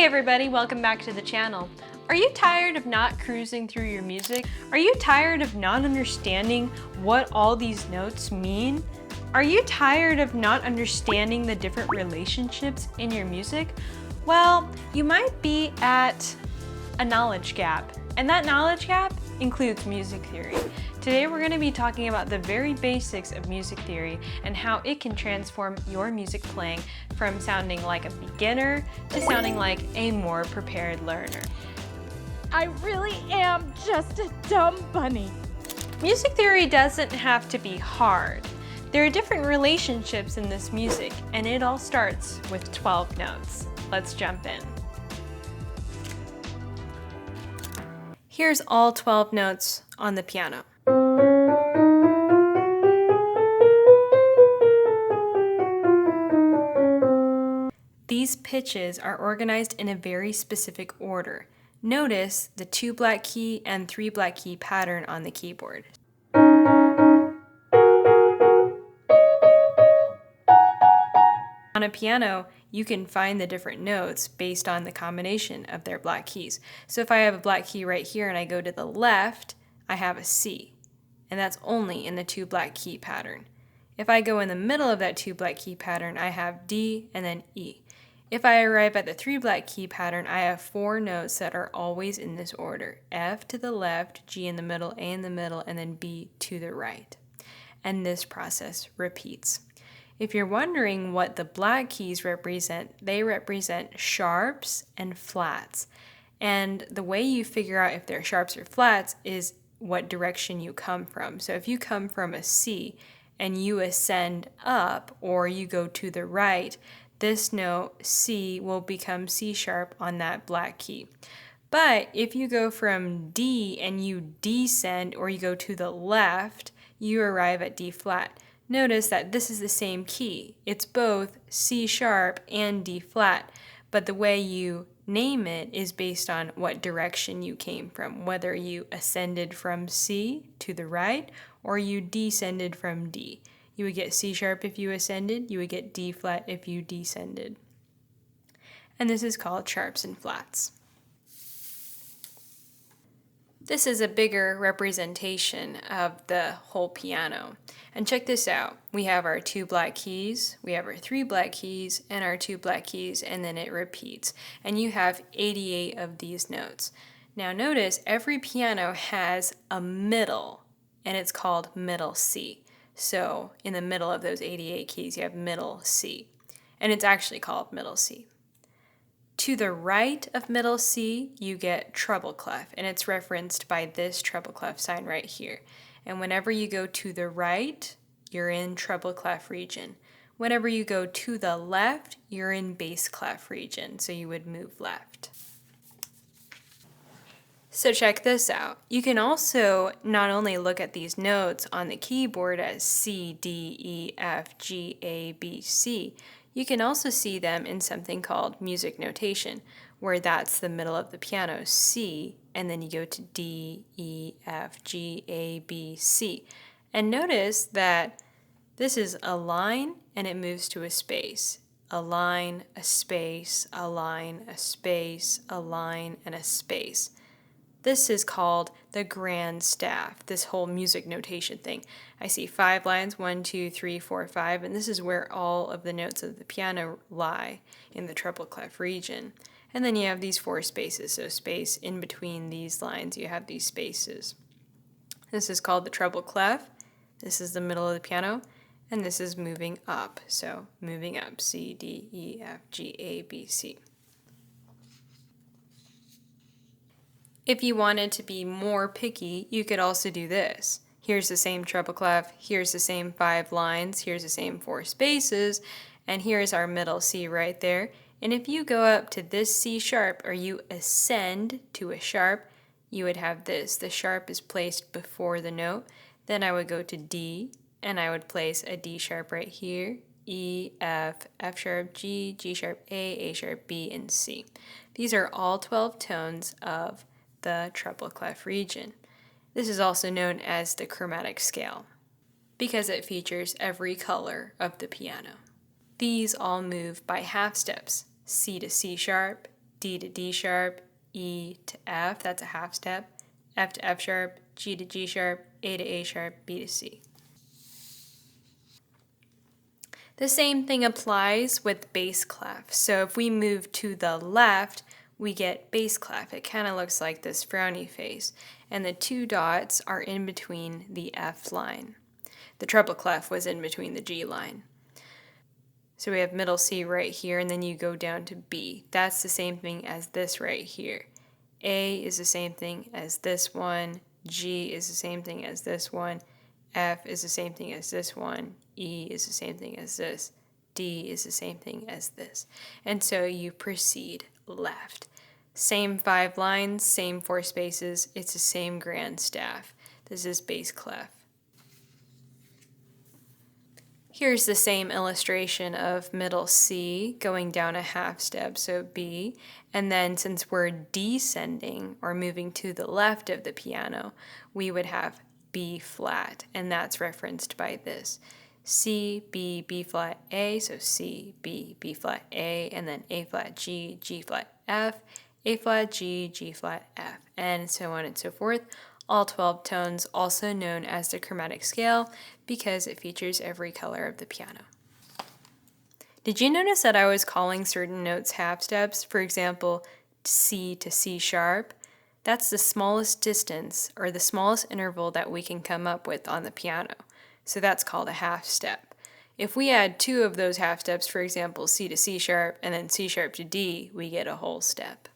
everybody, welcome back to the channel. Are you tired of not cruising through your music? Are you tired of not understanding what all these notes mean? Are you tired of not understanding the different relationships in your music? Well, you might be at a knowledge gap, and that knowledge gap includes music theory. Today we're going to be talking about the very basics of music theory and how it can transform your music playing from sounding like a beginner to sounding like a more prepared learner. I really am just a dumb bunny. Music theory doesn't have to be hard. There are different relationships in this music, and it all starts with 12 notes. Let's jump in. Here's all 12 notes on the piano. These pitches are organized in a very specific order. Notice the 2 black key and 3 black key pattern on the keyboard. On a piano, you can find the different notes based on the combination of their black keys. So if I have a black key right here and I go to the left, I have a C, and that's only in the 2 black key pattern. If I go in the middle of that 2 black key pattern, I have D and then E. If I arrive at the 3 black key pattern, I have 4 notes that are always in this order: F to the left, G in the middle, A in the middle, and then B to the right. And this process repeats. If you're wondering what the black keys represent, they represent sharps and flats. And the way you figure out if they're sharps or flats is what direction you come from. So if you come from a C and you ascend up or you go to the right, this note C will become C sharp on that black key. But if you go from D and you descend or you go to the left, you arrive at D flat. Notice that this is the same key. It's both C sharp and D flat, but the way you name it is based on what direction you came from, whether you ascended from C to the right or you descended from D. You would get C sharp if you ascended, you would get D flat if you descended. And this is called sharps and flats. This is a bigger representation of the whole piano. And check this out. We have our 2 black keys, we have our 3 black keys, and our 2 black keys, and then it repeats. And you have 88 of these notes. Now notice every piano has a middle, and it's called middle C. So in the middle of those 88 keys, you have middle C. And it's actually called middle C. To the right of middle C, you get treble clef, and it's referenced by this treble clef sign right here. And whenever you go to the right, you're in treble clef region. Whenever you go to the left, you're in bass clef region, so you would move left. So check this out. You can also not only look at these notes on the keyboard as C, D, E, F, G, A, B, C, you can also see them in something called music notation, where that's the middle of the piano, C, and then you go to D, E, F, G, A, B, C. And notice that this is a line and it moves to a space. A line, a space, a line, a space, a line, and a space. This is called the grand staff, this whole music notation thing. I see 5 lines, 1, 2, 3, 4, 5, and this is where all of the notes of the piano lie in the treble clef region. And then you have these 4 spaces, so space in between these lines, you have these spaces. This is called the treble clef, this is the middle of the piano, and this is moving up, so moving up, C, D, E, F, G, A, B, C. If you wanted to be more picky, you could also do this. Here's the same treble clef, here's the same 5 lines, here's the same 4 spaces, and here's our middle C right there. And if you go up to this C sharp, or you ascend to a sharp, you would have this. The sharp is placed before the note. Then I would go to D, and I would place a D sharp right here, E, F, F sharp, G, G sharp, A sharp, B, and C. These are all 12 tones of the treble clef region. This is also known as the chromatic scale because it features every color of the piano. These all move by half steps: C to C sharp, D D to D sharp, E to F, that's a half step, F to F sharp, G to G sharp, A to A sharp, B to C. The same thing applies with bass clef. So if we move to the left, we get bass clef. It kind of looks like this frowny face. And the two dots are in between the F line. The treble clef was in between the G line. So we have middle C right here, and then you go down to B. That's the same thing as this right here. A is the same thing as this one. G is the same thing as this one. F is the same thing as this one. E is the same thing as this. D is the same thing as this. And so you proceed left. Same 5 lines, same 4 spaces. It's the same grand staff. This is bass clef. Here's the same illustration of middle C going down a half step, so B, and then since we're descending or moving to the left of the piano, we would have B flat, and that's referenced by this. C, B, B flat, A, so C, B, B flat, A, and then A flat, G, G flat, F, A flat, G, G flat, F, and so on and so forth. All 12 tones, also known as the chromatic scale, because it features every color of the piano. Did you notice that I was calling certain notes half steps? For example, C to C sharp. That's the smallest distance, or the smallest interval that we can come up with on the piano. So that's called a half step. If we add 2 of those half steps, for example, C to C sharp and then C sharp to D, we get a whole step.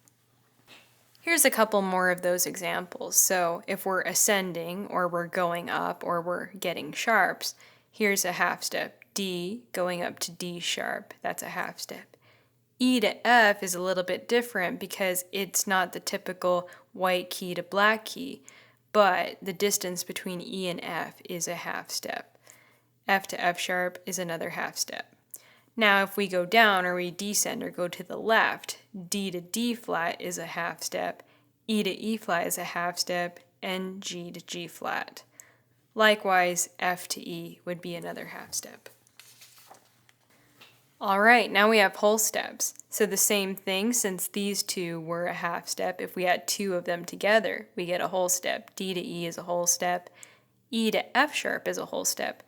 Here's a couple more of those examples. So if we're ascending, or we're going up, or we're getting sharps, here's a half step. D going up to D sharp, that's a half step. E to F is a little bit different because it's not the typical white key to black key, but the distance between E and F is a half step. F to F sharp is another half step. Now if we go down or we descend or go to the left, D to D flat is a half step, E to E flat is a half step, and G to G flat. Likewise, F to E would be another half step. All right, now we have whole steps. So the same thing, since these two were a half step, if we add 2 of them together, we get a whole step. D to E is a whole step. E to F sharp is a whole step.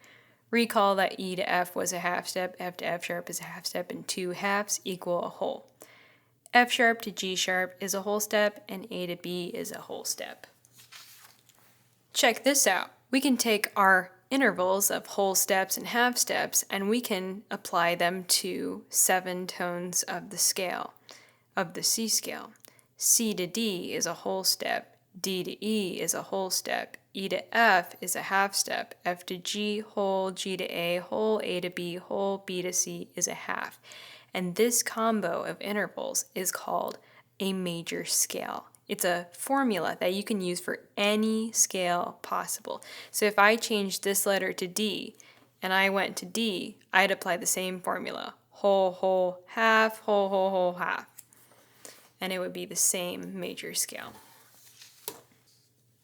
Recall that E to F was a half step, F to F sharp is a half step, and 2 halves equal a whole. F sharp to G sharp is a whole step, and A to B is a whole step. Check this out. We can take our intervals of whole steps and half steps, and we can apply them to 7 tones of the scale, of the C scale. C to D is a whole step, D to E is a whole step, E to F is a half step, F to G whole, G to A whole, A to B whole, B to C is a half. And this combo of intervals is called a major scale. It's a formula that you can use for any scale possible. So if I changed this letter to D and I went to D, I'd apply the same formula. Whole, whole, half, whole, whole, whole, half. And it would be the same major scale.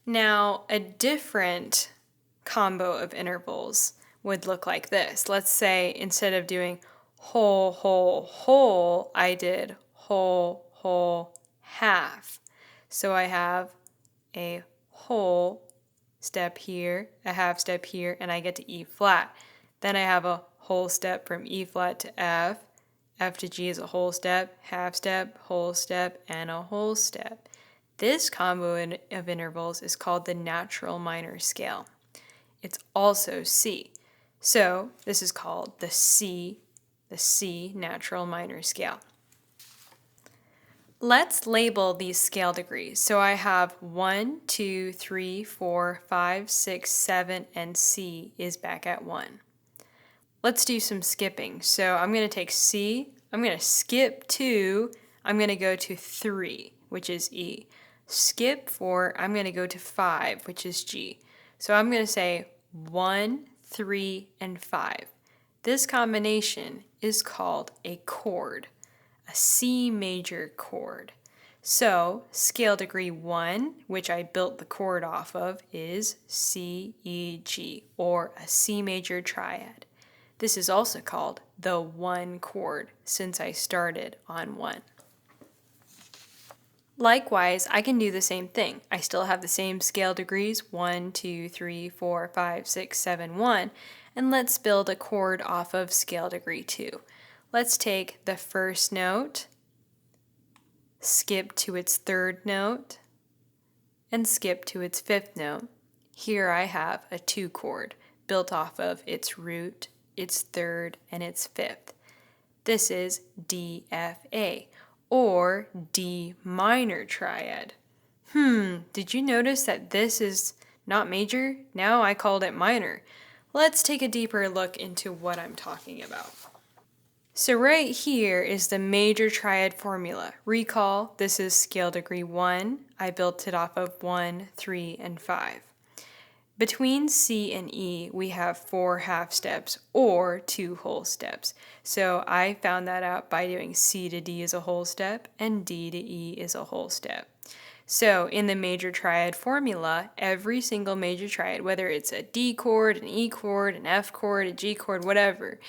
Now, a different combo of intervals would look like this. Let's say instead of doing whole, whole, whole, I did whole, whole, half. So I have a whole step here, a half step here, and I get to E flat. Then I have a whole step from E flat to F. F to G is a whole step, whole step, and a whole step. This combo of intervals is called the natural minor scale. It's also C. So this is called the C natural minor scale. Let's label these scale degrees. So I have 1, 2, 3, 4, 5, 6, 7, and C is back at 1. Let's do some skipping. So I'm going to take C, I'm going to skip 2, I'm going to go to 3, which is E. Skip 4, I'm going to go to 5, which is G. So I'm going to say 1, 3, and 5. This combination is called a chord, a C major chord. So scale degree 1, which I built the chord off of, is C, E, G, or a C major triad. This is also called the 1 chord, since I started on 1. Likewise, I can do the same thing. I still have the same scale degrees, 1, 2, 3, 4, 5, 6, 7, 1, and let's build a chord off of scale degree 2. Let's take the first note, skip to its third note, and skip to its fifth note. Here I have a 2 chord built off of its root, its third, and its fifth. This is DFA, or D minor triad. Did you notice that this is not major? Now I called it minor. Let's take a deeper look into what I'm talking about. So right here is the major triad formula. Recall, this is scale degree 1. I built it off of 1, 3, and 5. Between C and E, we have 4 half steps or 2 whole steps. So I found that out by doing C to D is a whole step and D to E is a whole step. So in the major triad formula, every single major triad, whether it's a D chord, an E chord, an F chord, a G chord, whatever,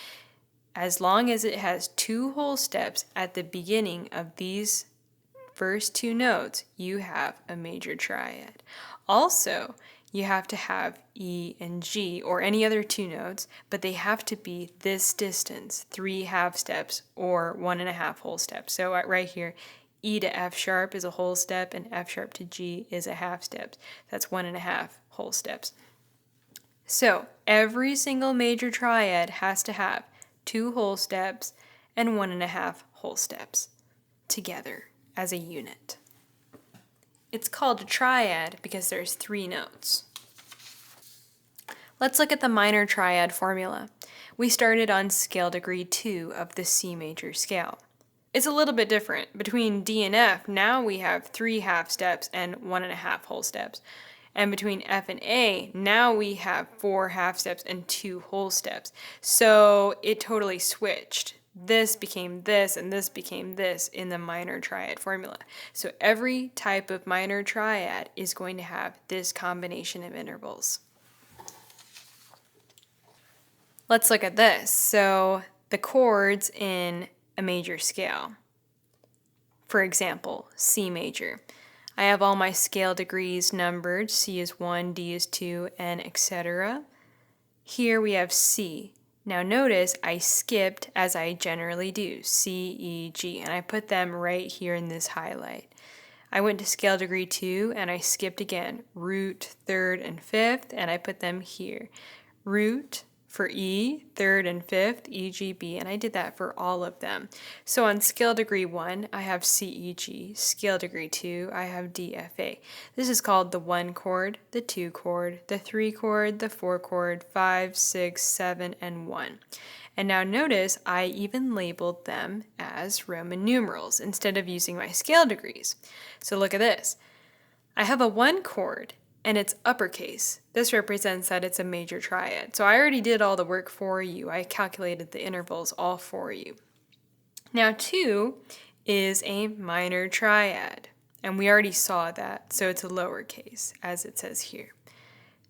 as long as it has 2 whole steps at the beginning of these first 2 notes, you have a major triad. Also, you have to have E and G or any other 2 notes, but they have to be this distance, 3 half steps or 1.5 whole steps. So right here, E to F sharp is a whole step and F sharp to G is a half step. That's 1.5 whole steps. So every single major triad has to have 2 whole steps and 1.5 whole steps together as a unit. It's called a triad because there's 3 notes. Let's look at the minor triad formula. We started on scale degree 2 of the C major scale. It's a little bit different. Between D and F, now we have 3 half steps and 1.5 whole steps. And between F and A, now we have 4 half steps and 2 whole steps. So it totally switched. This became this and this became this in the minor triad formula. So every type of minor triad is going to have this combination of intervals. Let's look at this. So the chords in a major scale. For example, C major. I have all my scale degrees numbered. C is 1, D is 2, and etc. Here we have C. Now notice I skipped, as I generally do, C, E, G, and I put them right here in this highlight. I went to scale degree 2 and I skipped again, root, third, and fifth, and I put them here. Root for E, third and fifth, E, G, B, and I did that for all of them. So on scale degree 1, I have C, E, G. Scale degree 2, I have D, F, A. This is called the 1 chord, the 2 chord, the 3 chord, the 4 chord, 5, 6, 7, and 1. And now notice I even labeled them as Roman numerals instead of using my scale degrees. So look at this. I have a 1 chord and it's uppercase. This represents that it's a major triad. So I already did all the work for you. I calculated the intervals all for you. Now 2 is a minor triad, and we already saw that, so it's a lowercase, as it says here.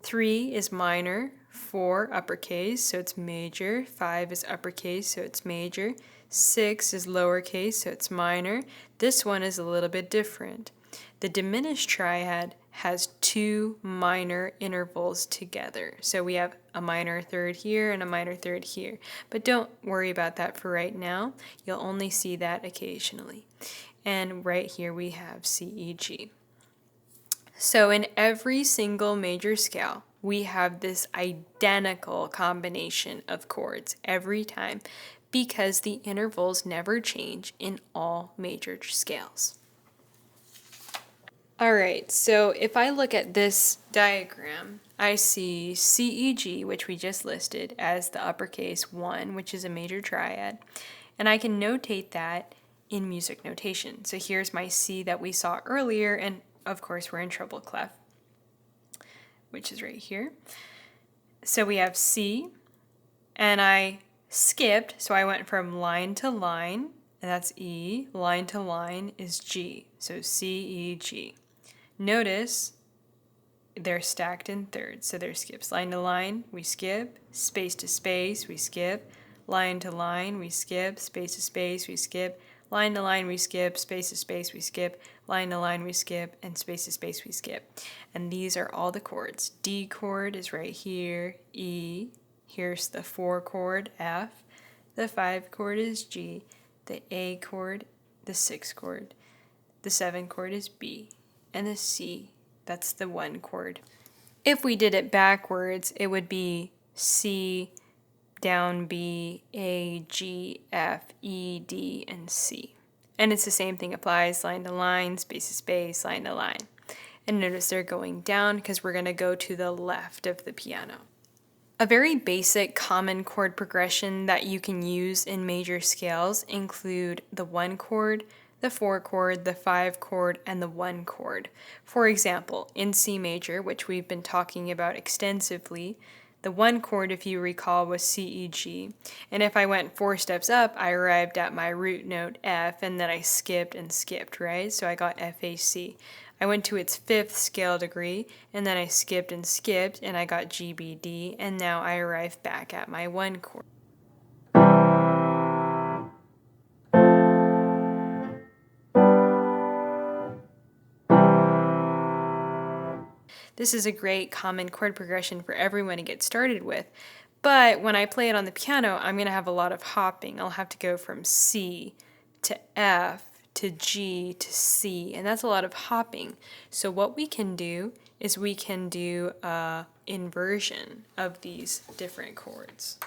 3 is minor, 4 uppercase, so it's major. 5 is uppercase, so it's major. 6 is lowercase, so it's minor. This one is a little bit different. The diminished triad has 2 minor intervals together. So we have a minor third here and a minor third here. But don't worry about that for right now. You'll only see that occasionally. And right here we have C, E, G. So in every single major scale, we have this identical combination of chords every time because the intervals never change in all major scales. All right, so if I look at this diagram, I see C, E, G, which we just listed as the uppercase 1, which is a major triad, and I can notate that in music notation. So here's my C that we saw earlier, and of course we're in treble clef, which is right here. So we have C, and I skipped, so I went from line to line, and that's E. Line to line is G, so C, E, G. Notice they're stacked in thirds, so there's skips. Line to line, we skip. Space to space, we skip. Line to line, we skip. Space to space, we skip. line to line we skip, space to space we skip, line to line we skip, and space to space we skip. And these are all the chords. D chord is right here, E. Here's the 4 chord, F. The 5 chord is G. The A chord, the 6 chord. The 7 chord is B. And the C, that's the 1 chord. If we did it backwards, it would be C, down B, A, G, F, E, D, and C. And it's the same thing applies, line to line, space to space, line to line. And notice they're going down because we're going to go to the left of the piano. A very basic common chord progression that you can use in major scales include the 1 chord, the 4 chord, the 5 chord, and the 1 chord. For example, in C major, which we've been talking about extensively, the 1 chord, if you recall, was C, E, G. And if I went 4 steps up, I arrived at my root note F, and then I skipped and skipped, right? So I got F, A, C. I went to its 5th scale degree, and then I skipped and skipped, and I got G, B, D, and now I arrive back at my 1 chord. This is a great common chord progression for everyone to get started with, but when I play it on the piano, I'm going to have a lot of hopping. I'll have to go from C to F to G to C, and that's a lot of hopping. So what we can do is we can do an inversion of these different chords.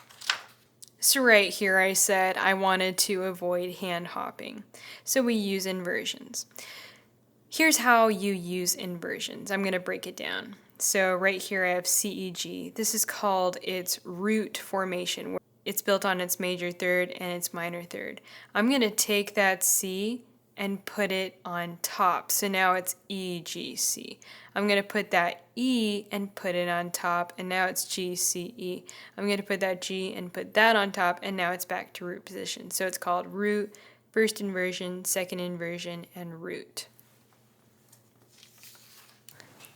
So right here I said I wanted to avoid hand hopping, so we use inversions. Here's how you use inversions. I'm going to break it down. So right here I have C, E, G. This is called its root formation. It's built on its major third and its minor third. I'm going to take that C and put it on top. So now it's E, G, C. I'm going to put that E and put it on top, and now it's G, C, E. I'm going to put that G and put that on top, and now it's back to root position. So it's called root, first inversion, second inversion, and root.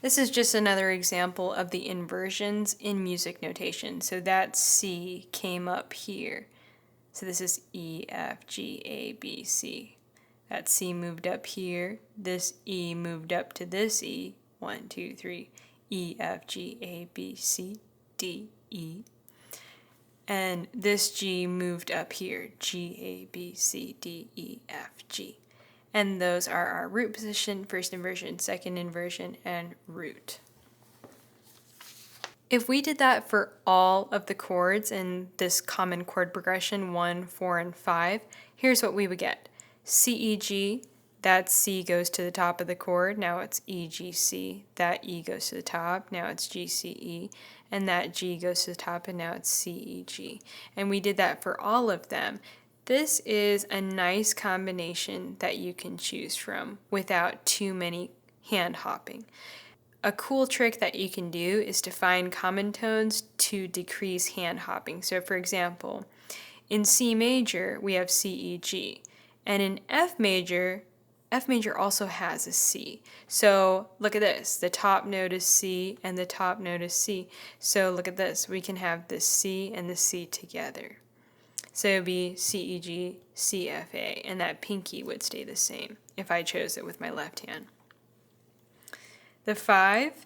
This is just another example of the inversions in music notation. So that C came up here. So this is E, F, G, A, B, C. That C moved up here. This E moved up to this E. 1, 2, 3. E, F, G, A, B, C, D, E. And this G moved up here. G, A, B, C, D, E, F, G. And those are our root position, first inversion, second inversion, and root. If we did that for all of the chords in this common chord progression, 1, 4, and 5, here's what we would get. C, E, G, that C goes to the top of the chord, now it's E, G, C. That E goes to the top, now it's G, C, E. And that G goes to the top, and now it's C, E, G. And we did that for all of them. This is a nice combination that you can choose from without too many hand hopping. A cool trick that you can do is to find common tones to decrease hand hopping. So for example, in C major, we have C, E, G. And in F major also has a C. So look at this. The top note is C and the top note is C. So look at this. We can have the C and the C together. So it would be C, E, G, C, F, A, and that pinky would stay the same if I chose it with my left hand. The 5,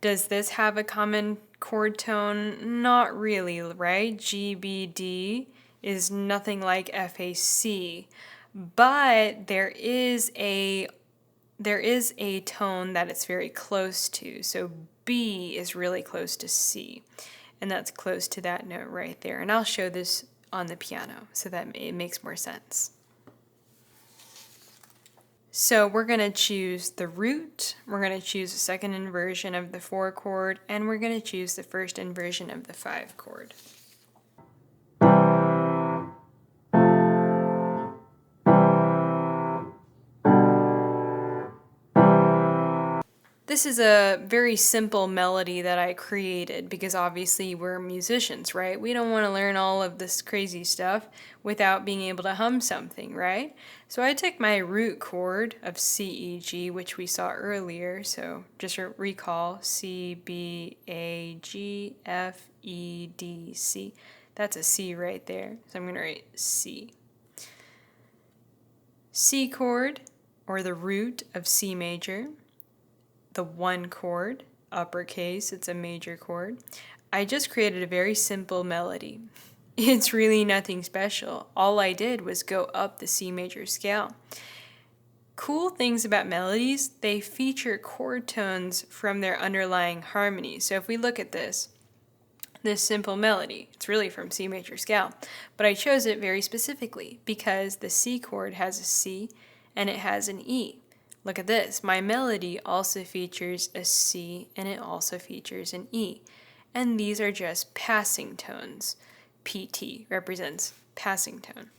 does this have a common chord tone? Not really, right? G, B, D is nothing like F, A, C, but there is a tone that it's very close to. So B is really close to C, and that's close to that note right there. And I'll show this on the piano so that it makes more sense. So we're going to choose the root, we're going to choose the second inversion of the 4 chord, and we're going to choose the first inversion of the 5 chord. This is a very simple melody that I created because obviously we're musicians, right? We don't want to learn all of this crazy stuff without being able to hum something, right? So I took my root chord of C, E, G, which we saw earlier. So just recall C, B, A, G, F, E, D, C. That's a C right there. So I'm going to write C. C chord, or the root of C major, the 1 chord, uppercase, it's a major chord. I just created a very simple melody. It's really nothing special. All I did was go up the C major scale. Cool things about melodies, they feature chord tones from their underlying harmony. So if we look at this simple melody, it's really from C major scale, but I chose it very specifically because the C chord has a C and it has an E. Look at this, my melody also features a C and it also features an E. And these are just passing tones. PT represents passing tone.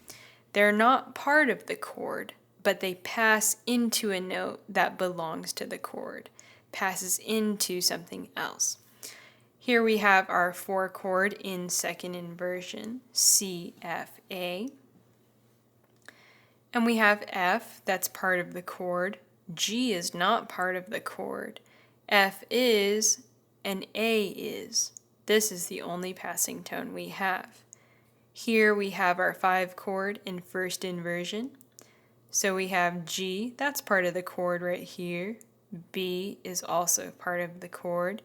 They're not part of the chord, but they pass into a note that belongs to the chord, passes into something else. Here we have our 4 chord in second inversion, C, F, A. And we have F, that's part of the chord. G is not part of the chord. F is, and A is. This is the only passing tone we have. Here we have our 5 chord in first inversion. So we have G, that's part of the chord right here. B is also part of the chord.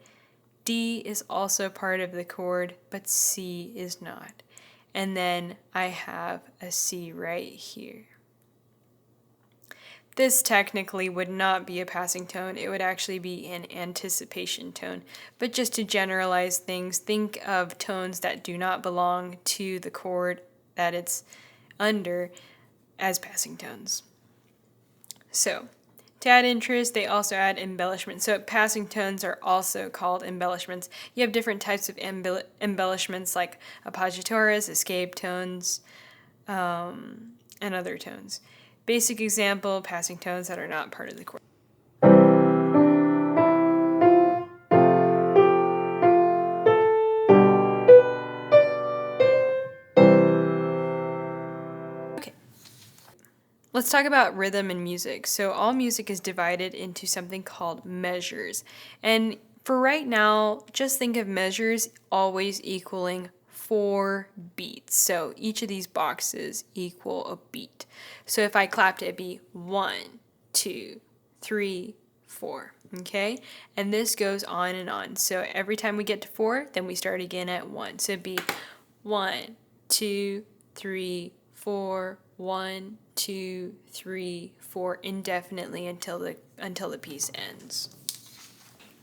D is also part of the chord, but C is not. And then I have a C right here. This technically would not be a passing tone, it would actually be an anticipation tone. But just to generalize things, think of tones that do not belong to the chord that it's under as passing tones. So, to add interest, they also add embellishments. So passing tones are also called embellishments. You have different types of embellishments like appoggiaturas, escape tones, and other tones. Basic example, passing tones that are not part of the chord. Okay. Let's talk about rhythm and music. So all music is divided into something called measures. And for right now, just think of measures always equaling 4 beats. So each of these boxes equal a beat. So if I clapped it, it'd be 1, 2, 3, 4. Okay? And this goes on and on. So every time we get to 4, then we start again at 1. So it'd be 1, 2, 3, 4, 1, 2, 3, 4, indefinitely until the piece ends.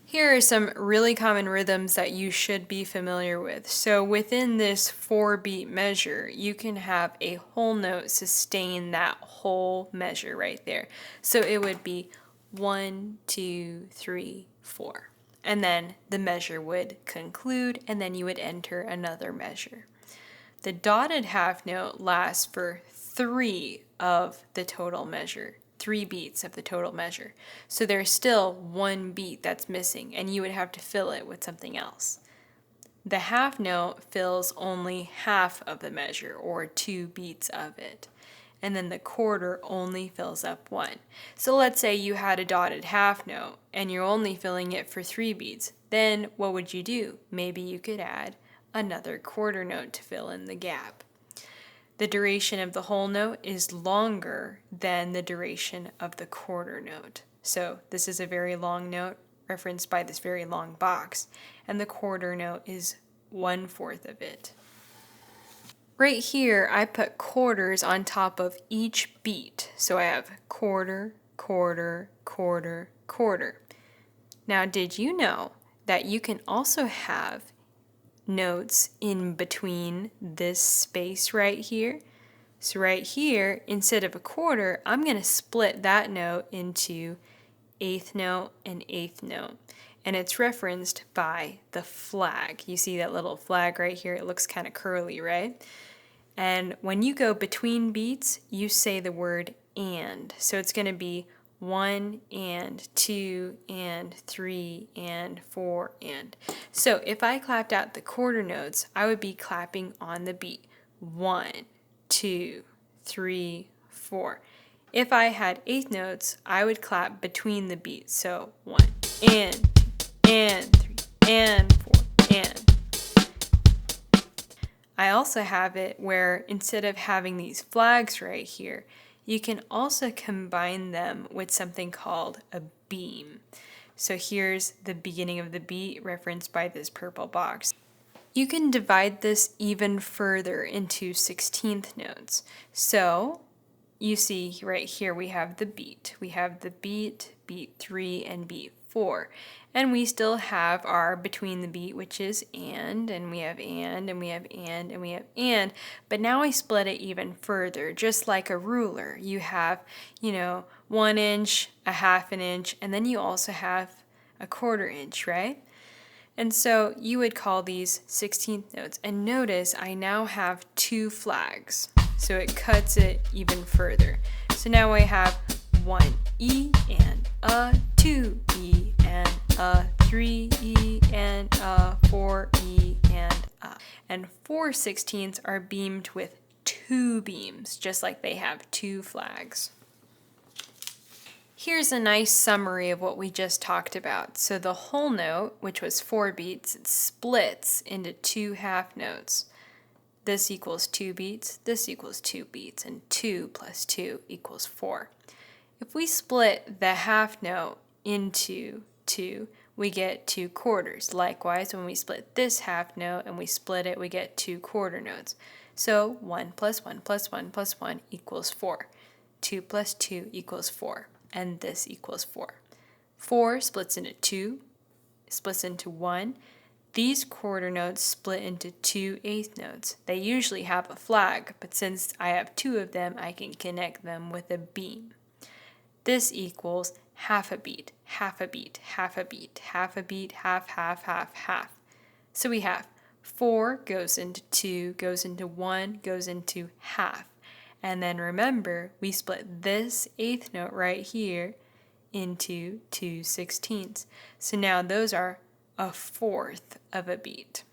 Here are some really common rhythms that you should be familiar with. So within this 4-beat measure, you can have a whole note sustain that whole measure right there. So it would be 1, 2, 3, 4. And then the measure would conclude, and then you would enter another measure. The dotted half note lasts for 3 of the total measure. 3 beats of the total measure. So there's still 1 beat that's missing, and you would have to fill it with something else. The half note fills only half of the measure, or 2 beats of it. And then the quarter only fills up 1. So let's say you had a dotted half note, and you're only filling it for 3 beats. Then what would you do? Maybe you could add another quarter note to fill in the gap. The duration of the whole note is longer than the duration of the quarter note. So this is a very long note referenced by this very long box, and the quarter note is 1/4 of it. Right here, I put quarters on top of each beat. So I have quarter, quarter, quarter, quarter. Now, did you know that you can also have notes in between this space right here? So right here, instead of a quarter, I'm going to split that note into 8th note and 8th note. And it's referenced by the flag. You see that little flag right here? It looks kind of curly, right? And when you go between beats, you say the word and. So it's going to be 1 and 2 and 3 and 4 and. So if I clapped out the quarter notes, I would be clapping on the beat 1, 2, 3, 4. If I had 8th notes, I would clap between the beats. So 1 and 3 and 4 and. I also have it where instead of having these flags right here, you can also combine them with something called a beam. So here's the beginning of the beat referenced by this purple box. You can divide this even further into 16th notes. So you see right here we have the beat. We have the beat, beat 3, and beat 4. And we still have our between the beat, which is and we have and we have and we have and. But now I split it even further, just like a ruler. You have, 1 inch, a half an inch, and then you also have a 1/4 inch, right? And so you would call these 16th notes. And notice I now have 2 flags. So it cuts it even further. So now I have 1 E and a 2 E and a 3 E and a 4 E and a. And 4/16ths are beamed with 2 beams, just like they have 2 flags. Here's a nice summary of what we just talked about. So the whole note, which was 4 beats, it splits into 2 half notes. This equals 2 beats, this equals 2 beats, and 2 plus 2 equals 4. If we split the half note into 2, we get 2 quarters. Likewise, when we split this half note and we split it, we get 2 quarter notes. So 1 plus 1 plus 1 plus 1 equals 4. 2 plus 2 equals 4. And this equals 4. 4 splits into 2, splits into 1. These quarter notes split into 2 eighth notes. They usually have a flag, but since I have 2 of them, I can connect them with a beam. This equals half a beat, half a beat, half a beat, half a beat, half, half, half, half. So we have 4 goes into 2, goes into 1, goes into half. And then remember, we split this eighth note right here into 2/16ths. So now those are 1/4 of a beat.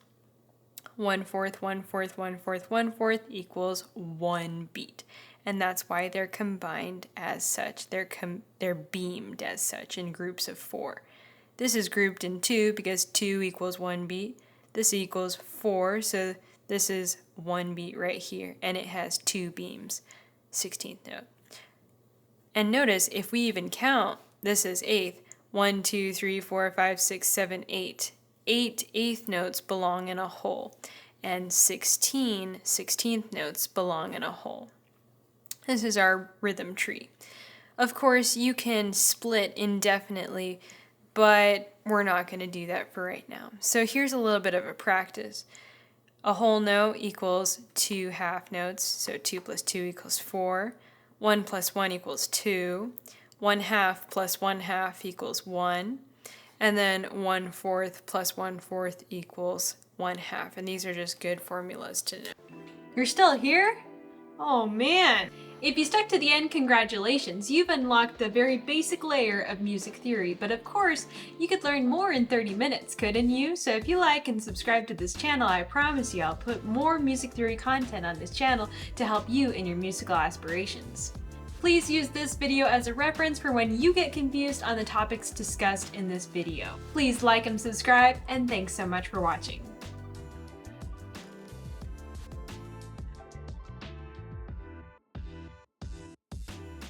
1/4, 1/4, 1/4, 1/4 equals 1 beat. And that's why they're combined as such. They're beamed as such in groups of 4. This is grouped in 2 because 2 equals 1 beat. This equals 4, so this is 1 beat right here, and it has 2 beams, 16th note. And notice, if we even count, this is eighth. 1, 2, 3, 4, 5, 6, 7, 8. 8 eighth notes belong in a whole, and 16 16th notes belong in a whole. This is our rhythm tree. Of course, you can split indefinitely, but we're not going to do that for right now. So here's a little bit of a practice. A whole note equals 2 half notes, so 2 plus 2 equals 4. 1 plus 1 equals 2. 1 half plus 1 half equals 1. And then 1/4 plus 1/4 equals 1 half. And these are just good formulas to know. You're still here? Oh man! If you stuck to the end, congratulations! You've unlocked the very basic layer of music theory, but of course, you could learn more in 30 minutes, couldn't you? So if you like and subscribe to this channel, I promise you I'll put more music theory content on this channel to help you in your musical aspirations. Please use this video as a reference for when you get confused on the topics discussed in this video. Please like and subscribe, and thanks so much for watching.